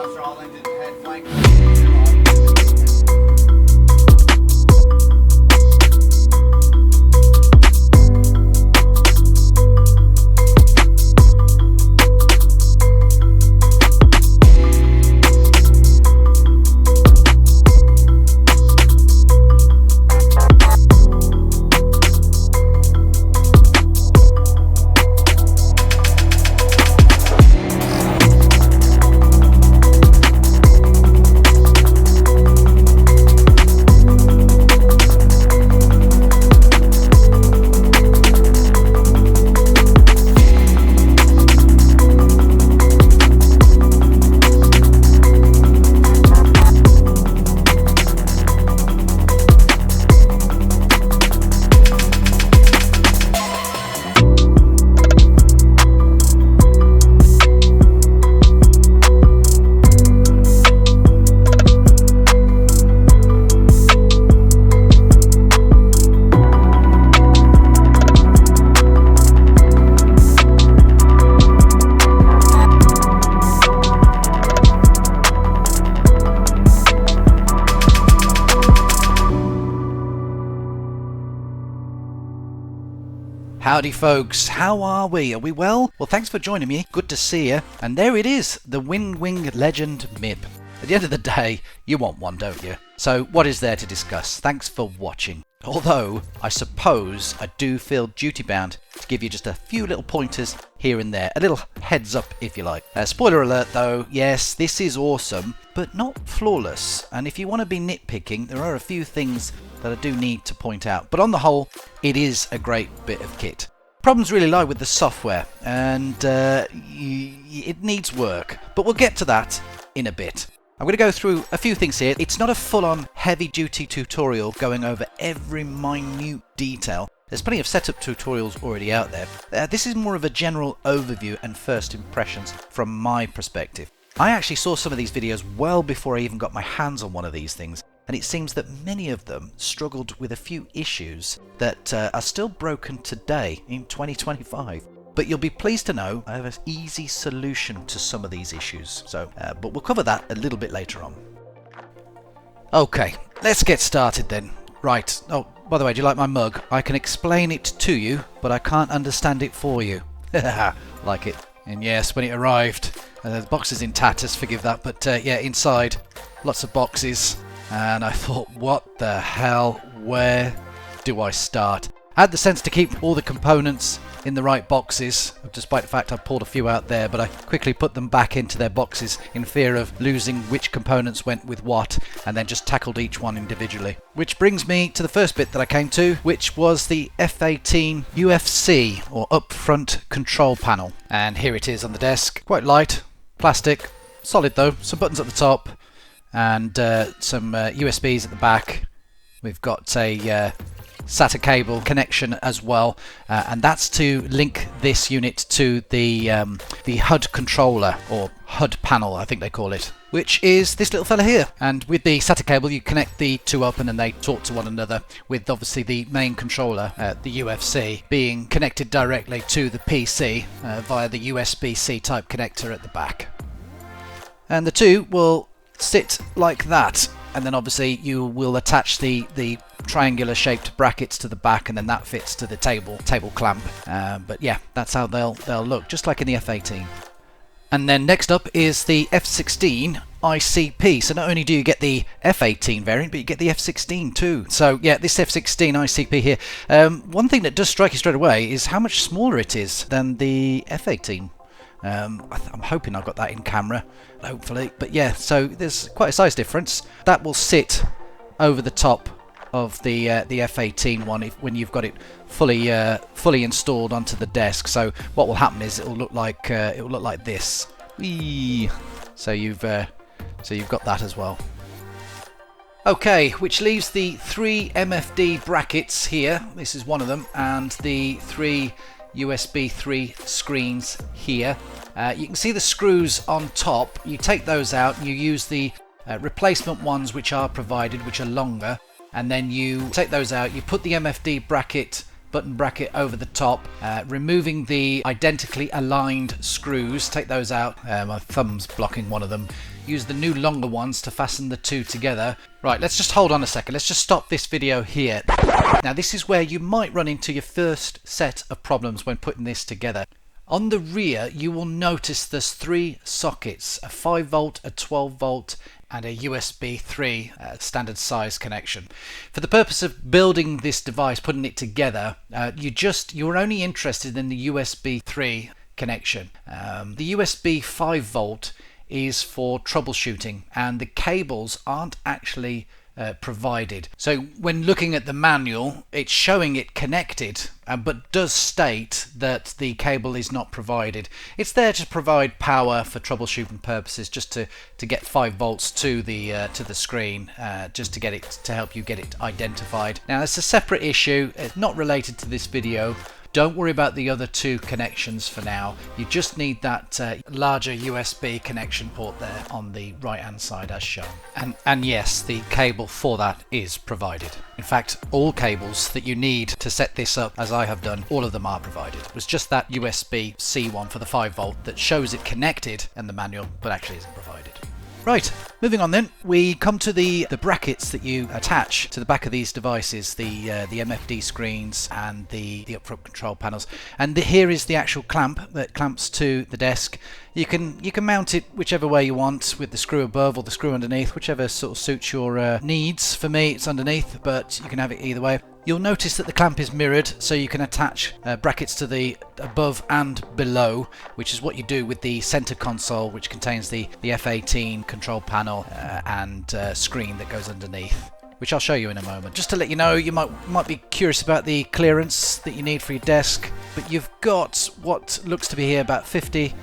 Roger, all engines ahead, flank. Howdy folks, how are we? Are we well? Well, thanks for joining me. Good to see you. And there it is, the WINWING Legend MIP. At the end of the day, you want one, don't you? So what is there to discuss? Thanks for watching. Although, I suppose I do feel duty-bound to give you just a few little pointers here and there. A little heads up, if you like. Spoiler alert though, yes, this is awesome, but not flawless. And if you want to be nitpicking, there are a few things that I do need to point out. But on the whole, it is a great bit of kit. Problems really lie with the software, and it needs work. But we'll get to that in a bit. I'm going to go through a few things here. It's not a full-on heavy-duty tutorial going over every minute detail. There's plenty of setup tutorials already out there. This is more of a general overview and first impressions from my perspective. I actually saw some of these videos well before I even got my hands on one of these things, and it seems that many of them struggled with a few issues that are still broken today in 2025. But you'll be pleased to know I have an easy solution to some of these issues. But we'll cover that a little bit later on. Okay, let's get started then. Right. Oh, by the way, do you like my mug? I can explain it to you, but I can't understand it for you. Like it. And yes, when it arrived, the box is in tatters, forgive that. But yeah, inside, lots of boxes. And I thought, what the hell? Where do I start? I had the sense to keep all the components in the right boxes, despite the fact I pulled a few out there, but I quickly put them back into their boxes in fear of losing which components went with what, and then just tackled each one individually. Which brings me to the first bit that I came to, which was the F18 UFC, or Upfront Control Panel. And here it is on the desk. Quite light, plastic, solid though, some buttons at the top, and some USBs at the back. We've got a SATA cable connection as well, and that's to link this unit to the HUD controller, or HUD panel I think they call it, which is this little fella here. And with the SATA cable you connect the two up and then they talk to one another, with obviously the main controller, the UFC, being connected directly to the PC via the USB-C type connector at the back. And the two will sit like that, and then obviously you will attach the triangular shaped brackets to the back, and then that fits to the table clamp. But yeah, that's how they'll look, just like in the F18. And then next up is the F16 ICP. So not only do you get the F18 variant, but you get the F16 too. So yeah, this F16 ICP here. One thing that does strike you straight away is how much smaller it is than the F18. I'm hoping I've got that in camera, hopefully. But yeah, so there's quite a size difference. That will sit over the top of the F18 one when you've got it fully installed onto the desk. So what will happen is it will look like this. Whee! So you've got that as well. Okay, which leaves the 3 MFD brackets here. This is one of them, and the 3 USB 3 screens here. You can see the screws on top. You take those out and you use the replacement ones which are provided, which are longer, and then you take those out, you put the MFD bracket button bracket over the top, removing the identically aligned screws, take those out, my thumb's blocking one of them, use the new longer ones to fasten the two together. Right, let's just hold on a second, let's just stop this video here. Now this is where you might run into your first set of problems when putting this together. On the rear you will notice there's 3 sockets, a 5 volt, a 12 volt and a USB 3 standard size connection. For the purpose of building this device, putting it together, you're only interested in the USB 3 connection. The USB 5 volt is for troubleshooting and the cables aren't actually provided. So when looking at the manual, it's showing it connected, but does state that the cable is not provided. It's there to provide power for troubleshooting purposes, just to get 5 volts to the screen, just to get it to help you get it identified. Now it's a separate issue. It's not related to this video. Don't worry about the other 2 connections for now. You just need that larger USB connection port there on the right hand side as shown. And yes, the cable for that is provided. In fact, all cables that you need to set this up, as I have done, all of them are provided. It was just that USB-C one for the 5 volt that shows it connected in the manual, but actually isn't provided. Right, moving on then, we come to the brackets that you attach to the back of these devices, the MFD screens and the upfront control panels. And here is the actual clamp that clamps to the desk. You can mount it whichever way you want, with the screw above or the screw underneath, whichever sort of suits your needs. For me it's underneath, but you can have it either way. You'll notice that the clamp is mirrored, so you can attach brackets to the above and below, which is what you do with the center console, which contains the F18 control panel and screen that goes underneath, which I'll show you in a moment. Just to let you know, you might be curious about the clearance that you need for your desk, but you've got what looks to be here about 50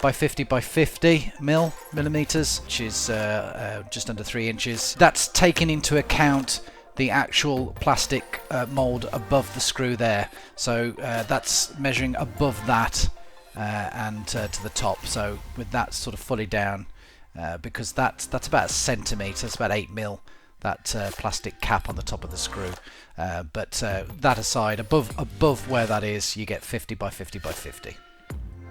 by 50 by 50 millimeters, which is just under 3 inches. That's taken into account the actual plastic mold above the screw there, so that's measuring above that and to the top. So with that sort of fully down, because that's about a centimetre, it's about 8 mil, that plastic cap on the top of the screw. But that aside, above where that is, you get 50 by 50 by 50.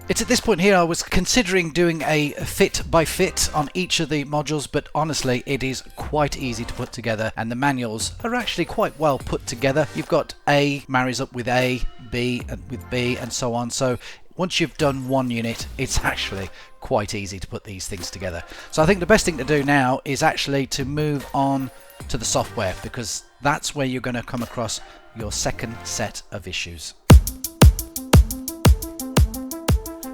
It's at this point here I was considering doing a fit by fit on each of the modules, but honestly it is quite easy to put together and the manuals are actually quite well put together. You've got A marries up with A, B with B and so on, so once you've done one unit it's actually quite easy to put these things together. So I think the best thing to do now is actually to move on to the software, because that's where you're going to come across your second set of issues.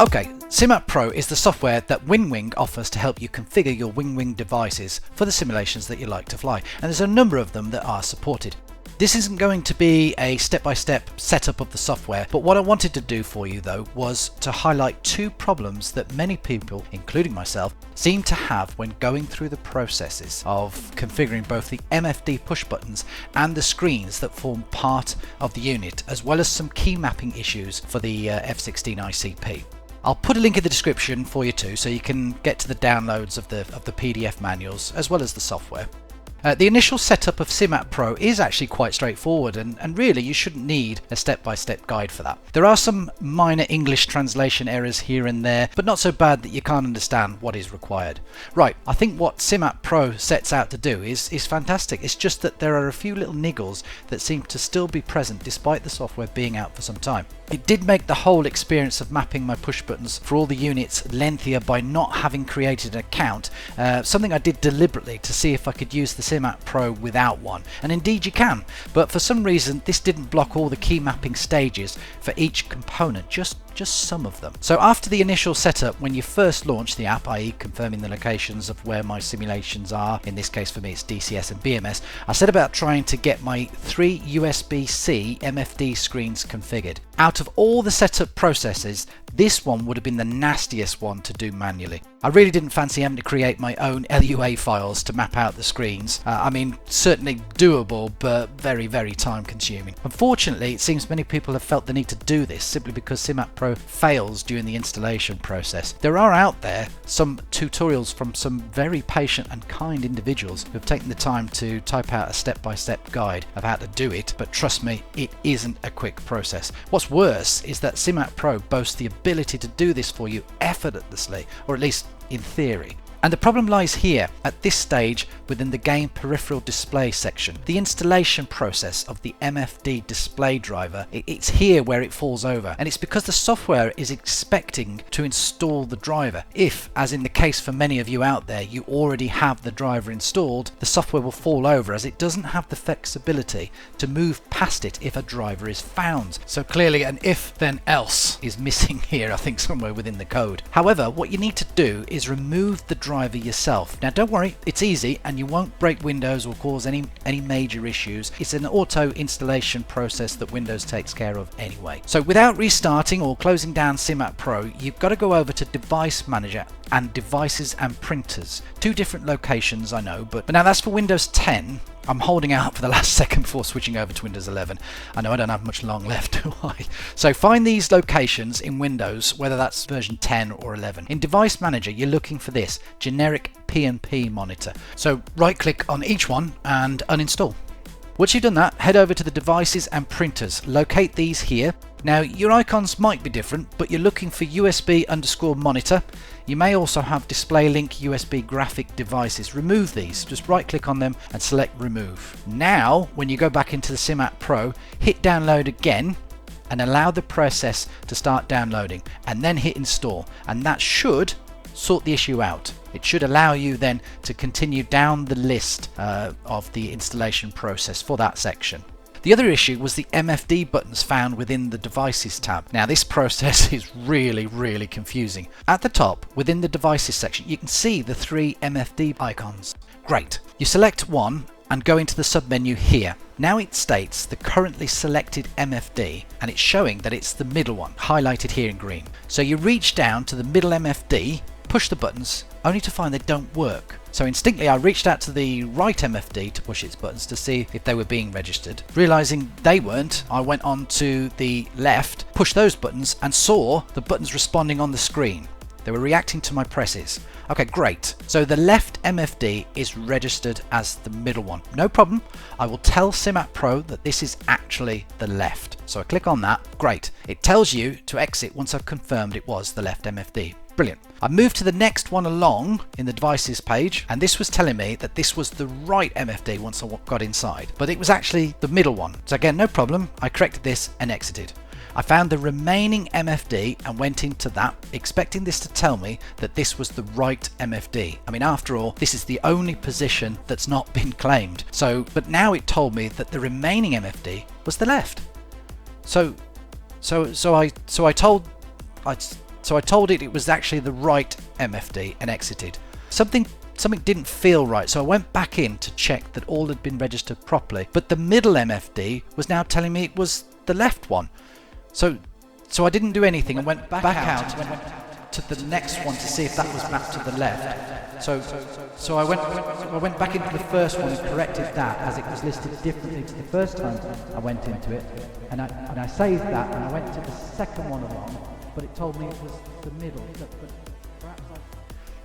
Okay, SimApp Pro is the software that WINWING offers to help you configure your WINWING devices for the simulations that you like to fly, and there's a number of them that are supported. This isn't going to be a step-by-step setup of the software, but what I wanted to do for you though was to highlight 2 problems that many people, including myself, seem to have when going through the processes of configuring both the MFD push buttons and the screens that form part of the unit, as well as some key mapping issues for the F16 ICP. I'll put a link in the description for you too, so you can get to the downloads of the PDF manuals as well as the software. The initial setup of SimApp Pro is actually quite straightforward, and really you shouldn't need a step-by-step guide for that. There are some minor English translation errors here and there, but not so bad that you can't understand what is required. Right, I think what SimApp Pro sets out to do is fantastic. It's just that there are a few little niggles that seem to still be present despite the software being out for some time. It did make the whole experience of mapping my push buttons for all the units lengthier by not having created an account, something I did deliberately to see if I could use the SimApp Pro without one, and indeed you can, but for some reason this didn't block all the key mapping stages for each component, just some of them. So after the initial setup, when you first launch the app, i.e. confirming the locations of where my simulations are, in this case for me it's DCS and BMS, I set about trying to get my 3 USB-C MFD screens configured. Out of all the setup processes, this one would have been the nastiest one to do manually. I really didn't fancy having to create my own LUA files to map out the screens. I mean, certainly doable, but very, very time consuming. Unfortunately, it seems many people have felt the need to do this simply because SimApp Pro Pro fails during the installation process. There are out there some tutorials from some very patient and kind individuals who have taken the time to type out a step-by-step guide of how to do it, but trust me, it isn't a quick process. What's worse is that CMAT Pro boasts the ability to do this for you effortlessly, or at least in theory. And the problem lies here, at this stage within the game peripheral display section. The installation process of the MFD display driver, it's here where it falls over, and it's because the software is expecting to install the driver. If, as in the case for many of you out there, you already have the driver installed, the software will fall over as it doesn't have the flexibility to move past it if a driver is found. So clearly an if then else is missing here, I think somewhere within the code. However, what you need to do is remove the driver yourself. Now don't worry, it's easy and you won't break Windows or cause any major issues. It's an auto installation process that Windows takes care of anyway. So without restarting or closing down CMAT Pro, you've got to go over to Device Manager and Devices and Printers. Two different locations, I know, but now that's for Windows 10. I'm holding out for the last second before switching over to Windows 11. I know I don't have much long left, do I? So find these locations in Windows, whether that's version 10 or 11. In Device Manager, you're looking for this generic P&P monitor. So right click on each one and uninstall. Once you've done that, head over to the Devices and Printers. Locate these here. Now your icons might be different, but you're looking for USB_monitor. You may also have display link USB graphic devices. Remove these. Just right click on them and select remove. Now when you go back into the CMAT Pro, hit download again and allow the process to start downloading, and then hit install, and that should sort the issue out. It should allow you then to continue down the list of the installation process for that section. The other issue was the MFD buttons found within the Devices tab. Now this process is really confusing. At the top, within the Devices section, you can see the 3 MFD icons. Great. You select one and go into the submenu here. Now it states the currently selected MFD, and it's showing that it's the middle one, highlighted here in green. So you reach down to the middle MFD, push the buttons, only to find they don't work. So instinctively I reached out to the right MFD to push its buttons to see if they were being registered. Realizing they weren't, I went on to the left, pushed those buttons and saw the buttons responding on the screen. They were reacting to my presses. Okay, great. So the left MFD is registered as the middle one. No problem. I will tell CMAT Pro that this is actually the left. So I click on that. Great. It tells you to exit once I've confirmed it was the left MFD. Brilliant. I moved to the next one along in the devices page, and this was telling me that this was the right MFD once I got inside, but it was actually the middle one. So again, no problem. I corrected this and exited. I found the remaining MFD and went into that, expecting this to tell me that this was the right MFD. I mean, after all, this is the only position that's not been claimed. But now it told me that the remaining MFD was the left. So I told it was actually the right MFD and exited. Something didn't feel right, so I went back in to check that all had been registered properly. But the middle MFD was now telling me it was the left one. So I didn't do anything and went back out and went to the next one to see if that was mapped to the left. So I went back into the first one and corrected that as it was listed differently to the first time I went into it. And I saved that and I went to the second one along, but it told me it was the middle.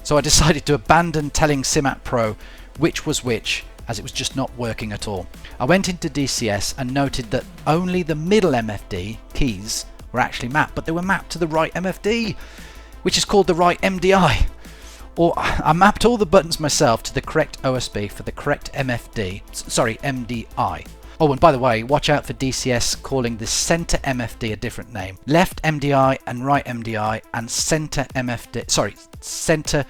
So I decided to abandon telling CMAT Pro which was which, as it was just not working at all. I went into DCS and noted that only the middle MFD keys were actually mapped, but they were mapped to the right MFD, which is called the right MDI. Or I mapped all the buttons myself to the correct OSB for the correct MFD, sorry, MDI. Oh, and by the way, watch out for DCS calling the center MFD a different name. Left MDI and right MDI and center MFD, sorry, center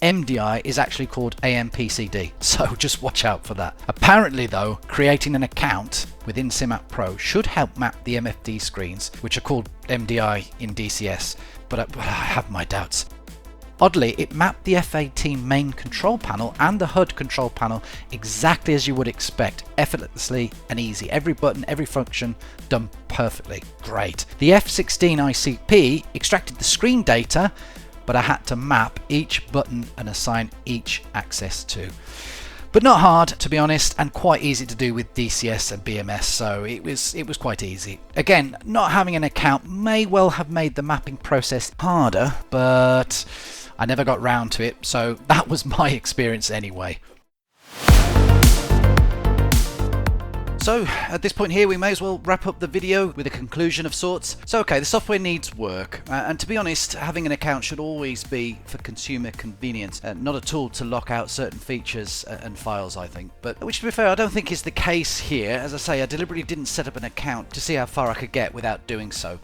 MDI is actually called AMPCD, so just watch out for that. Apparently though, creating an account within CMAT Pro should help map the MFD screens, which are called MDI in DCS, but I have my doubts. Oddly, it mapped the F-18 main control panel and the HUD control panel exactly as you would expect, effortlessly and easy. Every button, every function done perfectly. Great. The F-16 ICP extracted the screen data, but I had to map each button and assign each access to. But not hard, to be honest, and quite easy to do with DCS and BMS, so it was quite easy. Again, not having an account may well have made the mapping process harder, but I never got round to it, so that was my experience anyway. So, at this point here, we may as well wrap up the video with a conclusion of sorts. So, okay, the software needs work, and to be honest, having an account should always be for consumer convenience, not a tool to lock out certain features and files, I think. But, which to be fair, I don't think is the case here. As I say, I deliberately didn't set up an account to see how far I could get without doing so.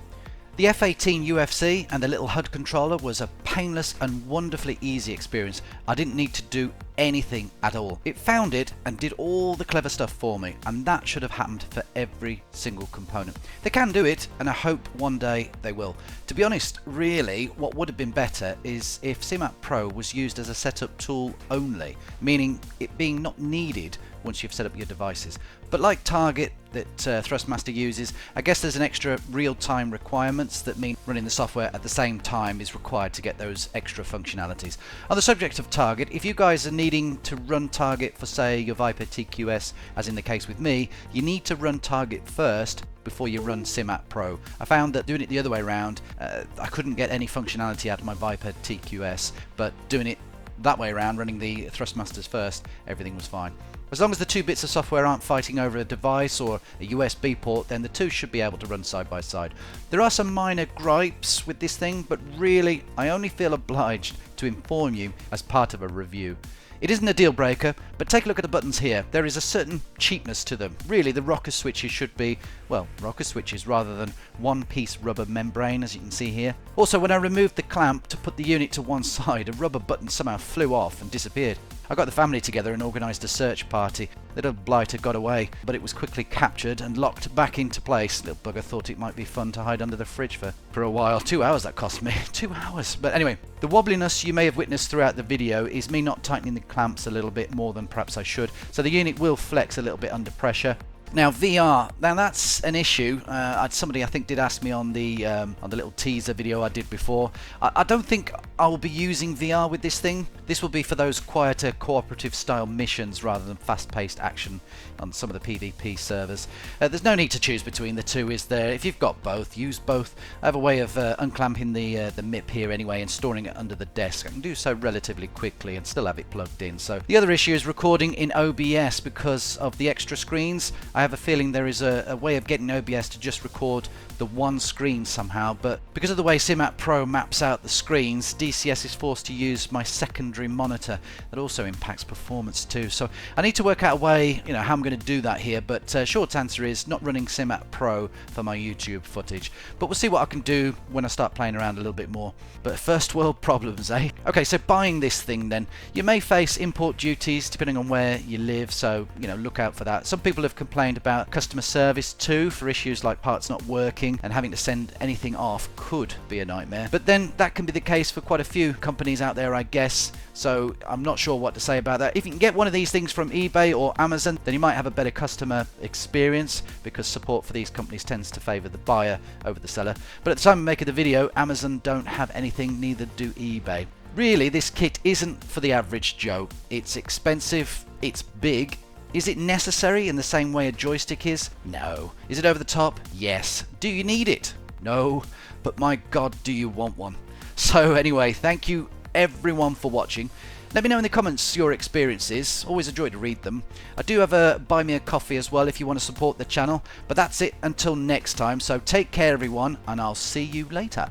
The F-18 UFC and the little HUD controller was a painless and wonderfully easy experience. I didn't need to do anything at all. It found it and did all the clever stuff for me, and that should have happened for every single component. They can do it, and I hope one day they will. To be honest, really, what would have been better is if CMAP Pro was used as a setup tool only, meaning it being not needed once you've set up your devices. But like Target that Thrustmaster uses, I guess there's an extra real-time requirements that mean running the software at the same time is required to get those extra functionalities. On the subject of Target, if you guys are needing to run Target for, say, your Viper TQS, as in the case with me, you need to run Target first before you run CMAP Pro. I found that doing it the other way around, I couldn't get any functionality out of my Viper TQS, but doing it that way around, running the Thrustmasters first, everything was fine. As long as the two bits of software aren't fighting over a device or a USB port, then the two should be able to run side by side. There are some minor gripes with this thing, but really I only feel obliged to inform you as part of a review. It isn't a deal breaker, but take a look at the buttons here. There is a certain cheapness to them. Really, the rocker switches should be, well, rocker switches rather than one-piece rubber membrane, as you can see here. Also, when I removed the clamp to put the unit to one side, a rubber button somehow flew off and disappeared. I got the family together and organised a search party. Little blighter got away, but it was quickly captured and locked back into place. Little bugger thought it might be fun to hide under the fridge for a while. 2 hours that cost me. 2 hours. But anyway, the wobbliness you may have witnessed throughout the video is me not tightening the clamps a little bit more than perhaps I should. So the unit will flex a little bit under pressure. Now VR, now that's an issue. Somebody I think did ask me on the little teaser video I did before. I don't think I will be using VR with this thing. This will be for those quieter cooperative style missions rather than fast-paced action on some of the PvP servers. There's no need to choose between the two, is there? If you've got both, use both. I have a way of unclamping the MIP here anyway and storing it under the desk. I can do so relatively quickly and still have it plugged in. So the other issue is recording in OBS because of the extra screens. I have a feeling there is a way of getting OBS to just record the one screen somehow, but because of the way CMAP Pro maps out the screens, DCS is forced to use my secondary monitor. That also impacts performance too. So I need to work out a way, how I'm going to do that here, but short answer is not running CMAP Pro for my YouTube footage. But we'll see what I can do when I start playing around a little bit more. But first world problems, eh? Okay, so buying this thing then. You may face import duties depending on where you live, so look out for that. Some people have complained about customer service too for issues like parts not working, and having to send anything off could be a nightmare. But then that can be the case for quite a few companies out there, I guess, so I'm not sure what to say about that. If you can get one of these things from eBay or Amazon, then you might have a better customer experience because support for these companies tends to favour the buyer over the seller. But at the time of making the video, Amazon don't have anything, neither do eBay. Really, this kit isn't for the average Joe. It's expensive, it's big. Is it necessary in the same way a joystick is? No. Is it over the top? Yes. Do you need it? No. But my God, do you want one? So anyway, thank you everyone for watching. Let me know in the comments your experiences. Always a joy to read them. I do have a buy me a coffee as well if you want to support the channel. But that's it until next time. So take care everyone, and I'll see you later.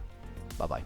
Bye bye.